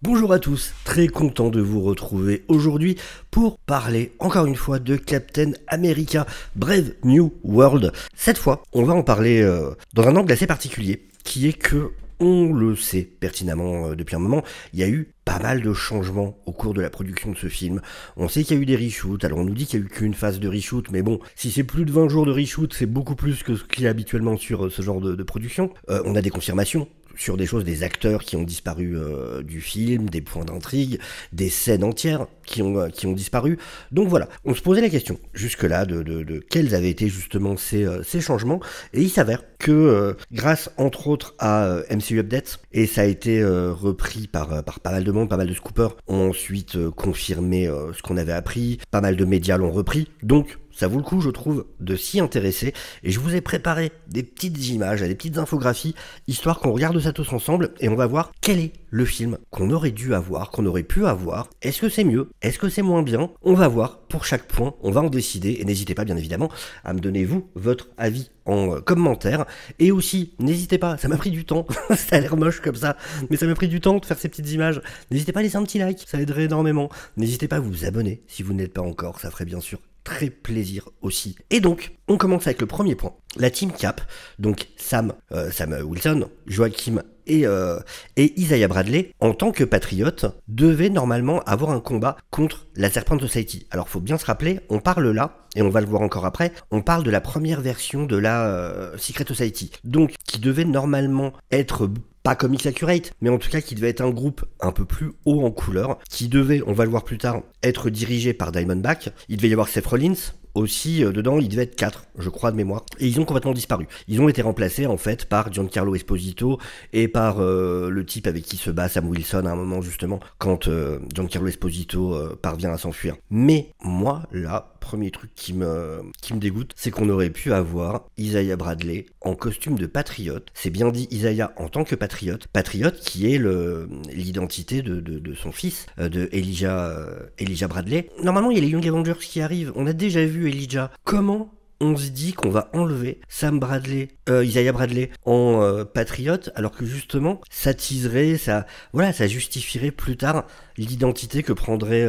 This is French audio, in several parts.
Bonjour à tous, très content de vous retrouver aujourd'hui pour parler encore une fois de Captain America Brave New World. Cette fois, on va en parler dans un angle assez particulier, qui est que, on le sait pertinemment depuis un moment, il y a eu pas mal de changements au cours de la production de ce film. On sait qu'il y a eu des reshoots, alors on nous dit qu'il y a eu qu'une phase de reshoot, mais bon, si c'est plus de 20 jours de reshoot, c'est beaucoup plus que ce qu'il y a habituellement sur ce genre de production. On a des confirmations sur des choses, des acteurs qui ont disparu du film, des points d'intrigue, des scènes entières qui ont disparu. Donc voilà, on se posait la question jusque-là de quels avaient été justement ces changements, et il s'avère que grâce entre autres à MCU Update, et ça a été repris par pas mal de monde, pas mal de scoopers ont ensuite confirmé ce qu'on avait appris, pas mal de médias l'ont repris, donc ça vaut le coup, je trouve, de s'y intéresser. Et je vous ai préparé des petites images, des petites infographies, histoire qu'on regarde ça tous ensemble et on va voir quel est le film qu'on aurait dû avoir, qu'on aurait pu avoir. Est-ce que c'est mieux? Est-ce que c'est moins bien? On va voir pour chaque point, on va en décider. Et n'hésitez pas, bien évidemment, à me donner, vous, votre avis en commentaire. Et aussi, n'hésitez pas, ça m'a pris du temps, ça a l'air moche comme ça, mais ça m'a pris du temps de faire ces petites images. N'hésitez pas à laisser un petit like, ça aiderait énormément. N'hésitez pas à vous abonner si vous n'êtes pas encore, ça ferait bien sûr très plaisir aussi. Et donc, on commence avec le premier point. La Team Cap, donc Sam Wilson, Joachim et Isaiah Bradley, en tant que patriotes, devaient normalement avoir un combat contre la Serpent Society. Alors, faut bien se rappeler, on parle là, et on va le voir encore après, on parle de la première version de la Secret Society. Donc, qui devait normalement être pas comics accurate, mais en tout cas qui devait être un groupe un peu plus haut en couleur, qui devait, on va le voir plus tard, être dirigé par Diamondback. Il devait y avoir Seth Rollins aussi dedans, il devait être 4, je crois, de mémoire. Et ils ont complètement disparu. Ils ont été remplacés en fait par Giancarlo Esposito et par le type avec qui se bat Sam Wilson à un moment justement, quand Giancarlo Esposito parvient à s'enfuir. Mais moi, là, premier truc qui me dégoûte, c'est qu'on aurait pu avoir Isaiah Bradley en costume de patriote. C'est bien dit Isaiah en tant que patriote. Patriote qui est l'identité de son fils, de Elijah Bradley. Normalement, il y a les Young Avengers qui arrivent. On a déjà vu Elijah. Comment on se dit qu'on va enlever Isaiah Bradley en patriote, alors que justement, ça teaserait, ça justifierait plus tard l'identité que prendrait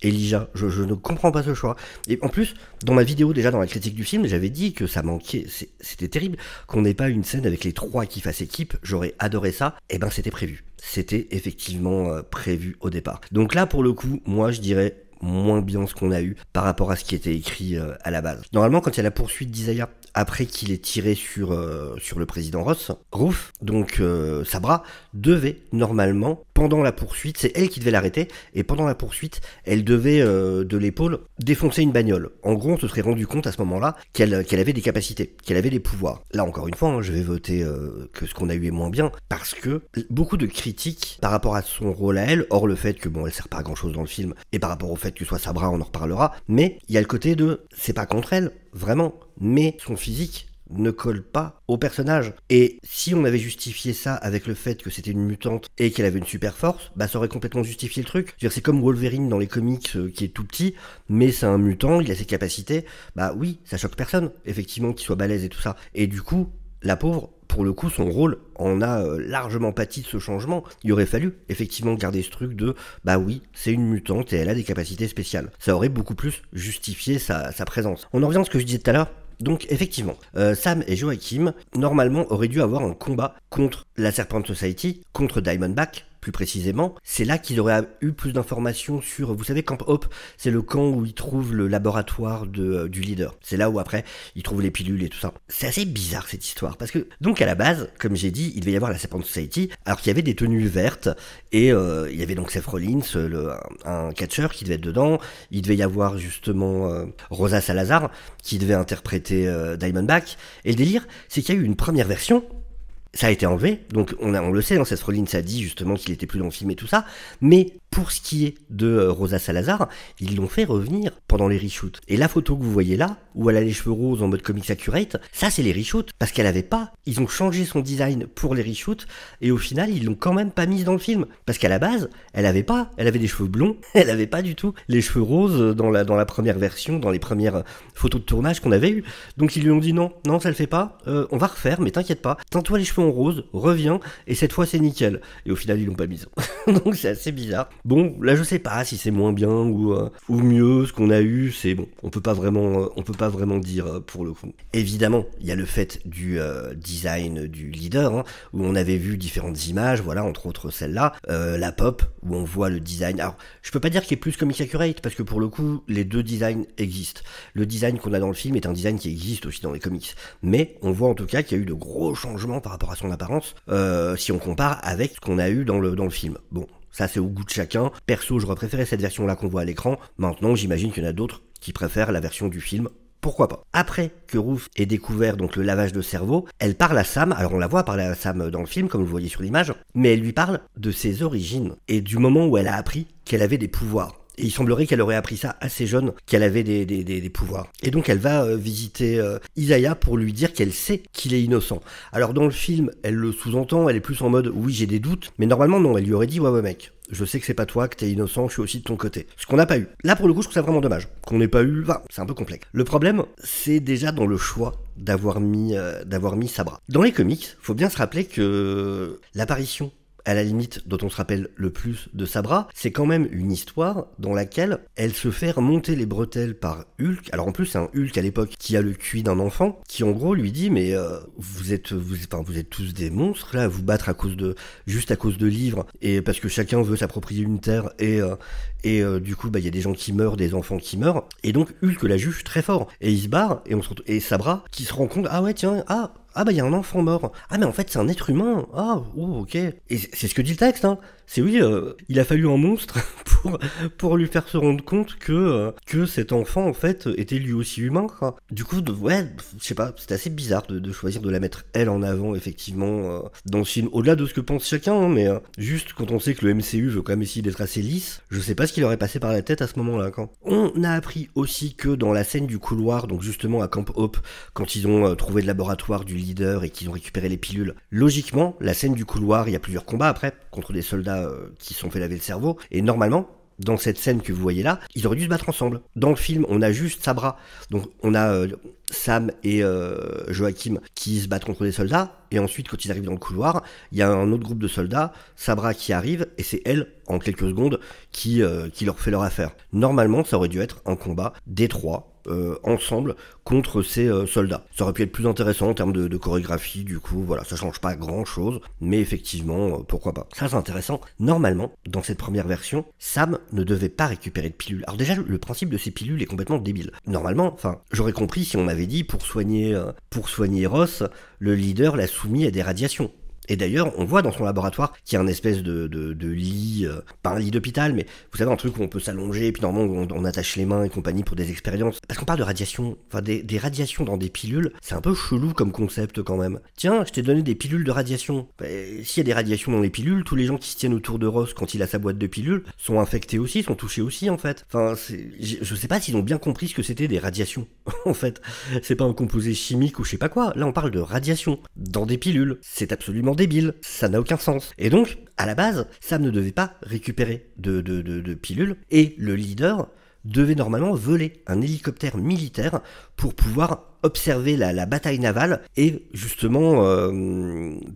Elijah. Je ne comprends pas ce choix. Et en plus, dans ma vidéo, déjà dans la critique du film, j'avais dit que ça manquait, c'était terrible qu'on n'ait pas une scène avec les trois qui fassent équipe. J'aurais adoré ça. Et ben, c'était prévu. C'était effectivement prévu au départ. Donc là, pour le coup, moi, je dirais moins bien ce qu'on a eu par rapport à ce qui était écrit à la base. Normalement, quand il y a la poursuite d'Isaiah, après qu'il ait tiré sur le président Ruff, donc Sabra, devait normalement, pendant la poursuite, c'est elle qui devait l'arrêter, et pendant la poursuite, elle devait, de l'épaule, défoncer une bagnole. En gros, on se serait rendu compte à ce moment-là qu'elle avait des capacités, qu'elle avait des pouvoirs. Là, encore une fois, je vais voter que ce qu'on a eu est moins bien, parce que beaucoup de critiques par rapport à son rôle à elle, hors le fait que, bon, elle sert pas à grand-chose dans le film, et par rapport au fait que ce soit Sabra, on en reparlera, mais il y a le côté de, c'est pas contre elle, vraiment, mais son physique ne colle pas au personnage. Et si on avait justifié ça avec le fait que c'était une mutante et qu'elle avait une super force, bah ça aurait complètement justifié le truc. C'est comme Wolverine dans les comics qui est tout petit, mais c'est un mutant, il a ses capacités. Bah oui, ça choque personne, effectivement, qu'il soit balèze et tout ça. Et du coup, la pauvre, pour le coup, son rôle en a largement pâti de ce changement. Il aurait fallu effectivement garder ce truc de bah oui, c'est une mutante et elle a des capacités spéciales. Ça aurait beaucoup plus justifié sa présence. On en revient à ce que je disais tout à l'heure. Donc effectivement, Sam et Joachim, normalement, auraient dû avoir un combat contre la Serpent Society, contre Diamondback, plus précisément. C'est là qu'ils auraient eu plus d'informations sur, vous savez, Camp Hope, c'est le camp où ils trouvent le laboratoire du leader. C'est là où après, ils trouvent les pilules et tout ça. C'est assez bizarre cette histoire, parce que, donc à la base, comme j'ai dit, il devait y avoir la Serpent Society, alors qu'il y avait des tenues vertes, et il y avait donc Seth Rollins, un catcheur qui devait être dedans, il devait y avoir justement Rosa Salazar, qui devait interpréter Diamondback, et le délire, c'est qu'il y a eu une première version. Ça a été enlevé, donc on le sait, Seth Rollins a dit justement qu'il était plus dans le film et tout ça, mais pour ce qui est de Rosa Salazar, ils l'ont fait revenir pendant les reshoots. Et la photo que vous voyez là, où elle a les cheveux roses en mode comics accurate, ça c'est les reshoots, parce qu'elle avait pas, ils ont changé son design pour les reshoots, et au final ils l'ont quand même pas mise dans le film, parce qu'à la base, elle avait des cheveux blonds, elle avait pas du tout les cheveux roses dans la première version, dans les premières photos de tournage qu'on avait eues. Donc ils lui ont dit non, ça le fait pas, on va refaire, mais t'inquiète pas, teins-toi les cheveux en rose, revient, et cette fois c'est nickel. Et au final ils l'ont pas mise. Donc c'est assez bizarre. Bon, là je sais pas si c'est moins bien ou mieux ce qu'on a eu, c'est bon, on peut pas vraiment dire pour le coup. Évidemment, il y a le fait du design du leader, hein, où on avait vu différentes images, voilà, entre autres celle-là, la pop, où on voit le design. Alors, je peux pas dire qu'il est plus comic accurate, parce que pour le coup, les deux designs existent. Le design qu'on a dans le film est un design qui existe aussi dans les comics. Mais on voit en tout cas qu'il y a eu de gros changements par rapport à son apparence, si on compare avec ce qu'on a eu dans le film. Bon, ça c'est au goût de chacun. Perso, j'aurais préféré cette version-là qu'on voit à l'écran. Maintenant, j'imagine qu'il y en a d'autres qui préfèrent la version du film. Pourquoi pas. Après que Ruth ait découvert donc le lavage de cerveau, elle parle à Sam, alors on la voit parler à Sam dans le film, comme vous voyez sur l'image, mais elle lui parle de ses origines, et du moment où elle a appris qu'elle avait des pouvoirs. Et il semblerait qu'elle aurait appris ça assez jeune, qu'elle avait des pouvoirs. Et donc elle va visiter Isaiah pour lui dire qu'elle sait qu'il est innocent. Alors dans le film, elle le sous-entend, elle est plus en mode « oui, j'ai des doutes », mais normalement non, elle lui aurait dit « ouais mec, je sais que c'est pas toi, que t'es innocent, je suis aussi de ton côté. » Ce qu'on n'a pas eu. Là pour le coup, je trouve ça vraiment dommage. Qu'on n'ait pas eu, enfin, c'est un peu complexe. Le problème, c'est déjà dans le choix d'avoir mis Sabra. Dans les comics, faut bien se rappeler que l'apparition à la limite dont on se rappelle le plus de Sabra, c'est quand même une histoire dans laquelle elle se fait remonter les bretelles par Hulk. Alors en plus c'est un Hulk à l'époque qui a le QI d'un enfant, qui en gros lui dit mais vous êtes tous des monstres là, à vous battre juste à cause de livres, et parce que chacun veut s'approprier une terre, et du coup il y a des gens qui meurent, des enfants qui meurent, et donc Hulk la juge très fort, et il se barre, et Sabra qui se rend compte, ah ouais tiens, il y a un enfant mort. Ah mais en fait c'est un être humain. Ah, oh, ok. Et c'est ce que dit le texte, hein. C'est oui, il a fallu un monstre pour lui faire se rendre compte que cet enfant en fait était lui aussi humain, quoi. Du coup, ouais, je sais pas, c'est assez bizarre de choisir de la mettre elle en avant effectivement dans ce film. Au-delà de ce que pense chacun, hein, mais juste quand on sait que le MCU veut quand même essayer d'être assez lisse, je sais pas ce qui leur est passé par la tête à ce moment-là, quand. On a appris aussi que dans la scène du couloir, donc justement à Camp Hope, quand ils ont trouvé le laboratoire du leader et qu'ils ont récupéré les pilules, logiquement, la scène du couloir, il y a plusieurs combats après contre des soldats qui se sont fait laver le cerveau, et normalement, dans cette scène que vous voyez là, ils auraient dû se battre ensemble. Dans le film, on a juste Sabra, donc on a Sam et Joachim qui se battent contre des soldats, et ensuite quand ils arrivent dans le couloir, il y a un autre groupe de soldats, Sabra qui arrive, et c'est elle, en quelques secondes, qui leur fait leur affaire. Normalement, ça aurait dû être un combat des trois, ensemble contre ces soldats. Ça aurait pu être plus intéressant en termes de chorégraphie, du coup, voilà, ça change pas grand chose, mais effectivement, pourquoi pas. Ça c'est intéressant. Normalement, dans cette première version, Sam ne devait pas récupérer de pilules. Alors déjà, le principe de ces pilules est complètement débile. Normalement, enfin, j'aurais compris si on m'avait dit pour soigner Ross, le leader l'a soumis à des radiations. Et d'ailleurs, on voit dans son laboratoire qu'il y a un espèce de lit, pas un lit d'hôpital, mais vous savez, un truc où on peut s'allonger, et puis normalement on attache les mains et compagnie pour des expériences. Parce qu'on parle de radiation, enfin des radiations dans des pilules, c'est un peu chelou comme concept quand même. Tiens, je t'ai donné des pilules de radiation. S'il y a des radiations dans les pilules, tous les gens qui se tiennent autour de Ross quand il a sa boîte de pilules sont infectés aussi, sont touchés aussi en fait. Enfin, je sais pas s'ils ont bien compris ce que c'était des radiations, en fait. C'est pas un composé chimique ou je sais pas quoi, là on parle de radiation, dans des pilules. C'est absolument débile, ça n'a aucun sens. Et donc, à la base, Sam ne devait pas récupérer de pilules, et le leader devait normalement voler un hélicoptère militaire pour pouvoir observer la bataille navale et justement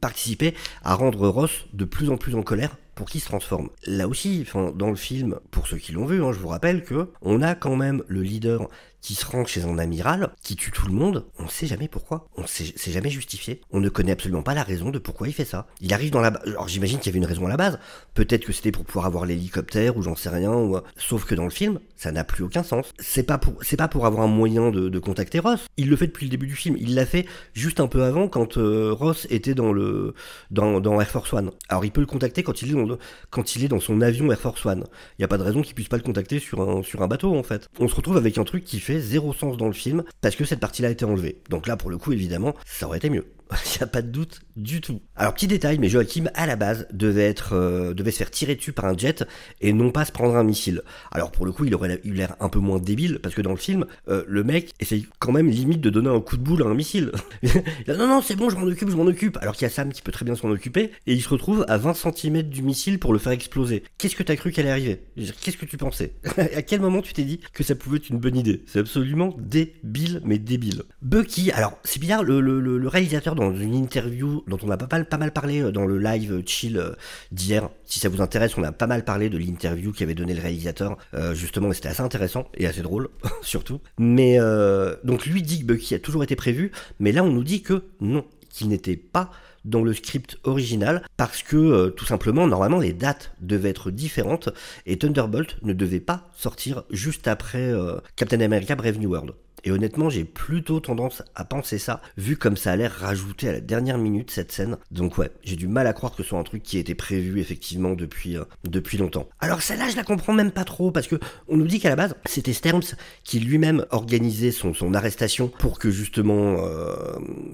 participer à rendre Ross de plus en plus en colère pour qu'il se transforme. Là aussi, dans le film, pour ceux qui l'ont vu, je vous rappelle que on a quand même le leader qui se rend chez un amiral, qui tue tout le monde, on ne sait jamais pourquoi, c'est jamais justifié, on ne connaît absolument pas la raison de pourquoi il fait ça. Il arrive dans la base, alors j'imagine qu'il y avait une raison à la base, peut-être que c'était pour pouvoir avoir l'hélicoptère, ou j'en sais rien, sauf que dans le film, ça n'a plus aucun sens. C'est pas pour avoir un moyen de contacter Ross, il le fait depuis le début du film, il l'a fait juste un peu avant quand Ross était dans Air Force One. Alors il peut le contacter quand il est dans son avion Air Force One. Il n'y a pas de raison qu'il puisse pas le contacter sur un bateau en fait. On se retrouve avec un truc qui fait zéro sens dans le film parce que cette partie-là a été enlevée. Donc là pour le coup évidemment ça aurait été mieux. Il n'y a pas de doute du tout. Alors petit détail, mais Joachim à la base devait se faire tirer dessus par un jet et non pas se prendre un missile. Alors pour le coup il aurait eu l'air un peu moins débile parce que dans le film le mec essaye quand même limite de donner un coup de boule à un missile. non c'est bon je m'en occupe. Alors qu'il y a Sam qui peut très bien s'en occuper et il se retrouve à 20 cm du missile pour le faire exploser. Qu'est-ce que t'as cru qu'elle allait arriver? Qu'est-ce que tu pensais? À quel moment tu t'es dit que ça pouvait être une bonne idée? C'est absolument débile, mais débile. Bucky, alors c'est bizarre, le réalisateur dans une interview dont on a pas mal parlé dans le live chill d'hier, si ça vous intéresse, on a pas mal parlé de l'interview qu'avait donné le réalisateur, justement, et c'était assez intéressant et assez drôle, surtout. Mais donc lui dit que Bucky a toujours été prévu, mais là on nous dit que non, qu'il n'était pas dans le script original parce que tout simplement normalement les dates devaient être différentes et Thunderbolt ne devait pas sortir juste après Captain America Brave New World. Et honnêtement, j'ai plutôt tendance à penser ça, vu comme ça a l'air rajouté à la dernière minute cette scène. Donc ouais, j'ai du mal à croire que ce soit un truc qui a été prévu effectivement depuis longtemps. Alors celle-là, je la comprends même pas trop, parce que on nous dit qu'à la base, c'était Stearns qui lui-même organisait son arrestation pour que justement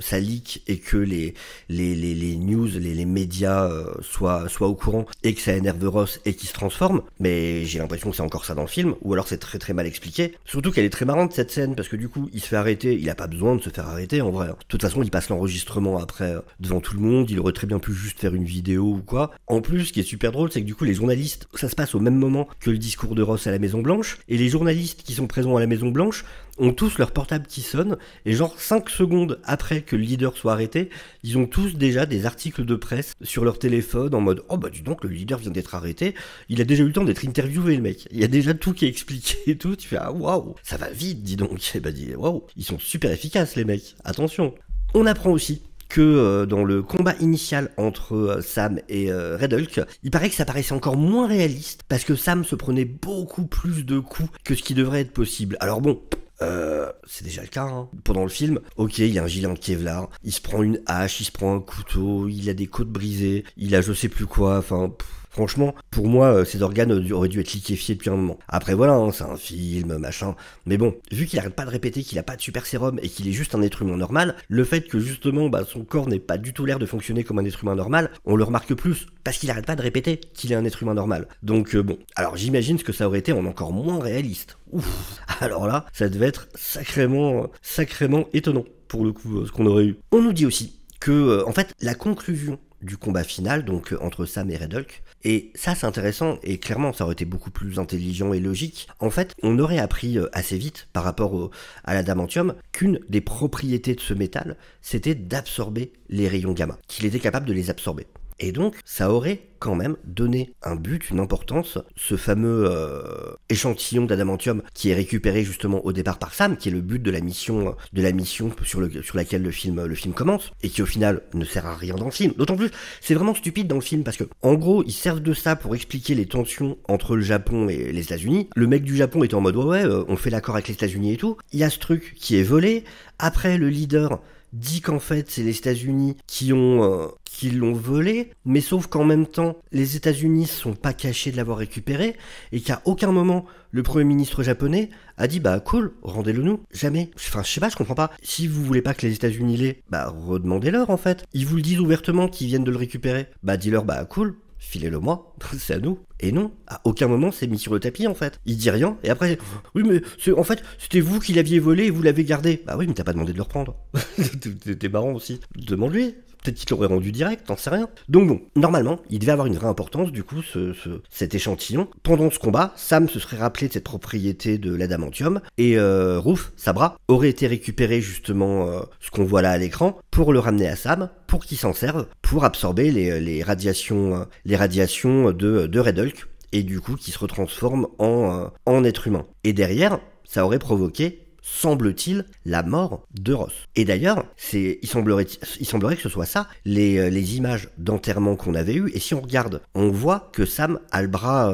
ça leak et que les news, les médias soient au courant et que ça énerve Ross et qu'il se transforme. Mais j'ai l'impression que c'est encore ça dans le film, ou alors c'est très très mal expliqué. Surtout qu'elle est très marrante cette scène, parce que du coup, il se fait arrêter, il a pas besoin de se faire arrêter en vrai. De toute façon, il passe l'enregistrement après devant tout le monde, il aurait très bien pu juste faire une vidéo ou quoi. En plus, ce qui est super drôle, c'est que du coup, les journalistes, ça se passe au même moment que le discours de Ross à la Maison Blanche, et les journalistes qui sont présents à la Maison Blanche ont tous leur portable qui sonne, et genre 5 secondes après que le leader soit arrêté, ils ont tous déjà des articles de presse sur leur téléphone en mode « Oh bah dis donc, le leader vient d'être arrêté, il a déjà eu le temps d'être interviewé le mec, il y a déjà tout qui est expliqué et tout », tu fais « Ah waouh, ça va vite dis donc », et bah dis « Waouh, ils sont super efficaces les mecs, attention ». On apprend aussi que dans le combat initial entre Sam et Red Hulk, il paraît que ça paraissait encore moins réaliste, parce que Sam se prenait beaucoup plus de coups que ce qui devrait être possible. Alors bon, c'est déjà le cas, hein. Pendant le film, ok, il a un gilet en Kevlar, il se prend une hache, il se prend un couteau, il a des côtes brisées, il a je sais plus quoi, enfin... Franchement, pour moi, ses organes auraient dû être liquéfiés depuis un moment. Après voilà, hein, c'est un film, machin. Mais bon, vu qu'il arrête pas de répéter qu'il a pas de super sérum et qu'il est juste un être humain normal, le fait que justement son corps n'ait pas du tout l'air de fonctionner comme un être humain normal, on le remarque plus, parce qu'il arrête pas de répéter qu'il est un être humain normal. Donc bon, alors j'imagine ce que ça aurait été en encore moins réaliste. Ouf, alors là, ça devait être sacrément étonnant, pour le coup, ce qu'on aurait eu. On nous dit aussi que, en fait, la conclusion du combat final, donc entre Sam et Red Hulk. Et ça c'est intéressant, et clairement ça aurait été beaucoup plus intelligent et logique. En fait, on aurait appris assez vite, par rapport à l'adamantium, qu'une des propriétés de ce métal, c'était d'absorber les rayons gamma, qu'il était capable de les absorber. Et donc, ça aurait quand même donné un but, une importance, ce fameux échantillon d'adamantium qui est récupéré justement au départ par Sam, qui est le but de la mission sur laquelle le film commence, et qui au final ne sert à rien dans le film. D'autant plus, c'est vraiment stupide dans le film, parce que en gros, ils servent de ça pour expliquer les tensions entre le Japon et les États-Unis. Le mec du Japon était en mode ouais, on fait l'accord avec les États-Unis et tout. Il y a ce truc qui est volé. Après, le leader dit qu'en fait c'est les États-Unis qui l'ont volé, mais sauf qu'en même temps les États-Unis sont pas cachés de l'avoir récupéré et qu'à aucun moment le Premier ministre japonais a dit bah cool, rendez-le nous. Jamais. Enfin je sais pas, je comprends pas. Si vous voulez pas que les États-Unis l'aient, bah redemandez-leur en fait. Ils vous le disent ouvertement qu'ils viennent de le récupérer. Bah dis-leur bah cool, filez-le moi, c'est à nous. Et non, à aucun moment c'est mis sur le tapis en fait. Il dit rien, et après, oui mais en fait c'était vous qui l'aviez volé et vous l'avez gardé. Bah oui mais t'as pas demandé de le reprendre. T'es marrant aussi. Demande-lui. Peut-être qu'il l'aurait rendu direct, t'en sais rien. Donc bon, normalement, il devait avoir une vraie importance, du coup, cet échantillon. Pendant ce combat, Sam se serait rappelé de cette propriété de l'adamantium, et Roof, sa bras, aurait été récupéré justement, ce qu'on voit là à l'écran, pour le ramener à Sam, pour qu'il s'en serve, pour absorber les radiations de Red Hulk, et du coup, qui se retransforme en être humain. Et derrière, ça aurait provoqué, semble-t-il, la mort de Ross. Et d'ailleurs, il semblerait que ce soit ça, les images d'enterrement qu'on avait eues, et si on regarde, on voit que Sam a le bras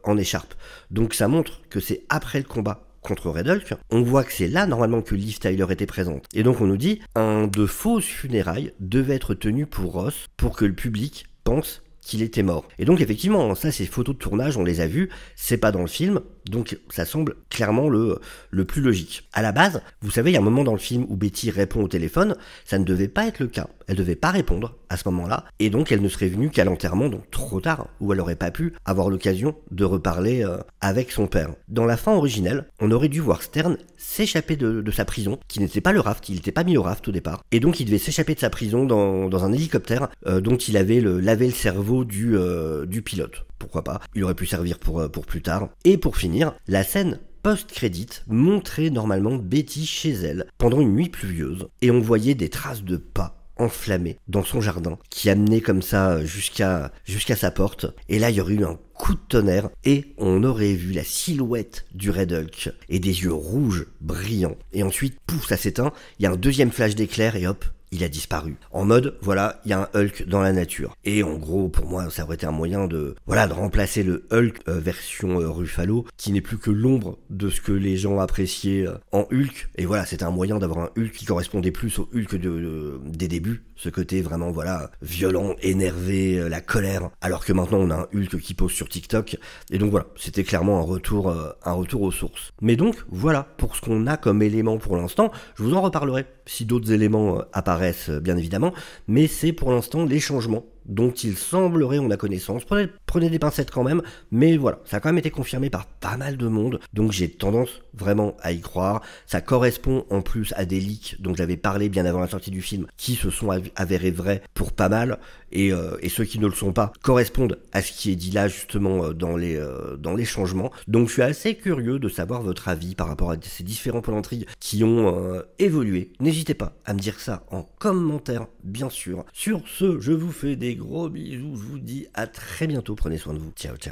en écharpe. Donc ça montre que c'est après le combat contre Red Hulk, on voit que c'est là normalement que Liv Tyler était présente. Et donc on nous dit, de fausses funérailles devaient être tenues pour Ross, pour que le public pense qu'il était mort. Et donc effectivement, ça ces photos de tournage, on les a vues, c'est pas dans le film, donc ça semble clairement le plus logique. À la base, vous savez, il y a un moment dans le film où Betty répond au téléphone, ça ne devait pas être le cas. Elle devait pas répondre à ce moment-là, et donc elle ne serait venue qu'à l'enterrement, donc trop tard, où elle aurait pas pu avoir l'occasion de reparler avec son père. Dans la fin originelle, on aurait dû voir Stern s'échapper de sa prison, qui n'était pas le raft, il n'était pas mis au raft au départ, et donc il devait s'échapper de sa prison dans un hélicoptère dont il avait lavé le cerveau du pilote. Pourquoi pas, il aurait pu servir pour plus tard. Et pour finir, la scène post-crédit montrait normalement Betty chez elle pendant une nuit pluvieuse et on voyait des traces de pas enflammé dans son jardin qui amenait comme ça jusqu'à sa porte, et là il y aurait eu un coup de tonnerre et on aurait vu la silhouette du Red Hulk et des yeux rouges brillants, et ensuite pouf, ça s'éteint, il y a un deuxième flash d'éclair et hop, il a disparu. En mode, voilà, il y a un Hulk dans la nature. Et en gros, pour moi, ça aurait été un moyen de remplacer le Hulk version Ruffalo, qui n'est plus que l'ombre de ce que les gens appréciaient en Hulk. Et voilà, c'était un moyen d'avoir un Hulk qui correspondait plus au Hulk des débuts. Ce côté vraiment, voilà, violent, énervé, la colère. Alors que maintenant, on a un Hulk qui pose sur TikTok. Et donc voilà, c'était clairement un retour aux sources. Mais donc, voilà, pour ce qu'on a comme élément pour l'instant, je vous en reparlerai si d'autres éléments apparaissent, bien évidemment. Mais c'est pour l'instant les changements dont il semblerait on a connaissance. Prenez des pincettes quand même, mais voilà, ça a quand même été confirmé par pas mal de monde, donc j'ai tendance vraiment à y croire. Ça correspond en plus à des leaks dont j'avais parlé bien avant la sortie du film, qui se sont avérés vrais pour pas mal, et ceux qui ne le sont pas correspondent à ce qui est dit là justement dans les changements. Donc je suis assez curieux de savoir votre avis par rapport à ces différents points d'intrigue qui ont évolué. N'hésitez pas à me dire ça en commentaire, bien sûr. Sur ce, je vous fais des gros bisous, je vous dis à très bientôt, prenez soin de vous, ciao ciao.